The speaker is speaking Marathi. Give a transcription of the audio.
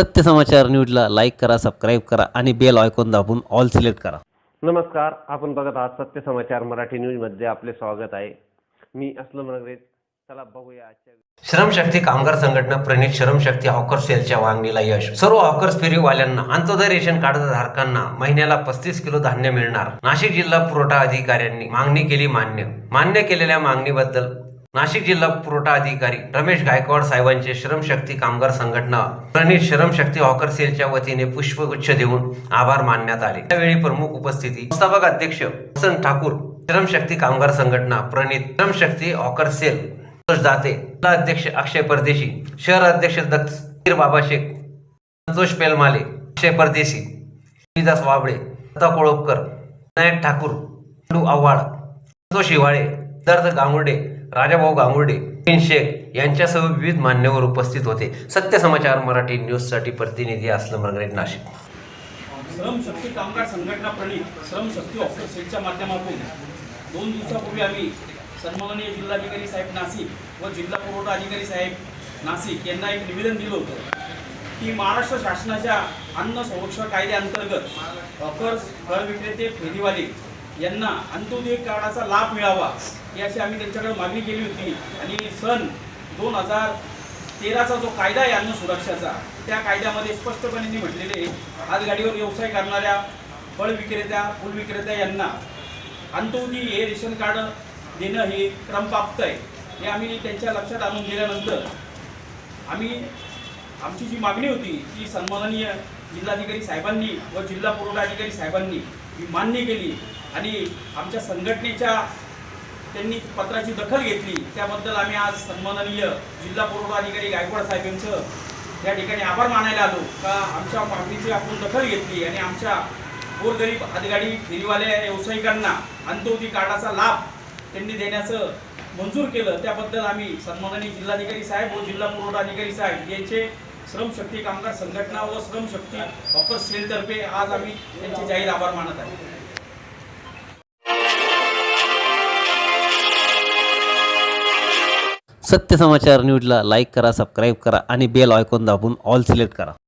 सत्य समाचार न्यूजला लाईक करा, सबस्क्राईब करा आणि बेल आयकॉन दाबून ऑल सिलेक्ट करा. नमस्कार, आपण बघत आहात सत्य समाचार मराठी न्यूजमध्ये आपले स्वागत आहे. मी असलम नगरे. चला बघूया आजच्या श्रमशक्ती कामगार संघटना प्रणित श्रमशक्ती हॉकर सेलच्या वांगणीला यश. सर्व हॉकर्स फेरीवाल्यांना अंत्योदय रेशन कार्ड धारकांना महिन्याला 35 किलो धान्य मिळणार. नाशिक जिल्हा पुरवठा अधिकाऱ्यांनी मागणी केली मान्य केलेल्या मागणीबद्दल नाशिक जिल्हा पुरवठा अधिकारी रमेश गायकवाड साहेबांचे श्रमशक्ती कामगार संघटना प्रणित श्रमशक्ती हॉकर सेलच्या वतीने पुष्पगुच्छ देऊन आभार मानण्यात आले. त्यावेळी प्रमुख उपस्थिती संस्थापक अध्यक्ष वसंत ठाकूर, श्रमशक्ती कामगार संघटना प्रणित श्रमशक्ती हॉकर सेल दाते, जिल्हा अध्यक्ष अक्षय परदेशी, शहर अध्यक्ष दत्तीर बाबा शेख, संतोष पेलमाले, अक्षय परदेशी, विदास वाबळे, दत्ता कोळपकर, विनायक ठाकूर, आव्हाड, संतोष हिवाळे, सिद्धार्थ गांगुर्डे, राजाभाऊ गांगुर्डे, शेख यांच्यासह विविध मान्यवर उपस्थित होते. सत्य समाचार मराठी न्यूज साठी प्रतिनिधी असलम नगरे, नाशिक. श्रमशक्ती कामगार संघटना प्रणित श्रमशक्ती हॉकर सेलच्या माध्यमातून 2 दिवसापूर्वी आम्ही सन्माननीय जिल्हाधिकारी साहेब नाशिक व जिल्हा पुरवठा अधिकारी साहेब नाशिक यांना एक निवेदन दिलं होतं की महाराष्ट्र शासनाच्या अन्न संरक्षण कायद्याअंतर्गत हॉकर्स, फळ विक्रेते, फेरीवाले यांना अंत्योदय कार्डाचा लाभ मिळावा याची आम्ही त्यांच्याकडे मागणी केली होती. आणि सन 2013चा जो कायदा आहे अन्न सुरक्षाचा, त्या कायद्यामध्ये स्पष्टपणे म्हटलेले हातगाडीवर व्यवसाय करणाऱ्या फळ विक्रेत्या, फूल विक्रेत्या यांना अंत्योदय हे रेशन कार्ड देणं हे क्रमप्राप्त आहे. हे आम्ही त्यांच्या लक्षात आणून दिल्यानंतर आमची जी मागणी होती ती सन्माननीय जिल्हाधिकारी साहेबांनी व जिल्हा पुरवठा अधिकारी साहेबांनी मान्य केली आणि आमच्या संघटनेच्या त्यांनी पत्राची दखल घेतली. त्याबद्दल आम्ही आज सन्माननीय जिल्हा पुरवठा अधिकारी गायकवाड साहेब यांचं या ठिकाणी आभार मानायला आलो का आमच्या मागणीची आपण दखल घेतली आणि आमच्या गोरगरीब हातगाडी फेरीवाल्या व्यावसायिकांना अंत्योदय कार्डाचा लाभ त्यांनी देण्याचं मंजूर केलं. त्याबद्दल आम्ही सन्माननीय जिल्हाधिकारी साहेब व जिल्हा पुरवठा अधिकारी साहेब यांचे श्रमशक्ती कामगार संघटना व श्रमशक्ती हॉकर सेलतर्फे आज आम्ही त्यांचे जाहीर आभार मानत आहे. सत्य समाचार न्यूजला लाईक करा, सबस्क्राईब करा आणि बेल आयकॉन दाबून ऑल सिलेक्ट करा.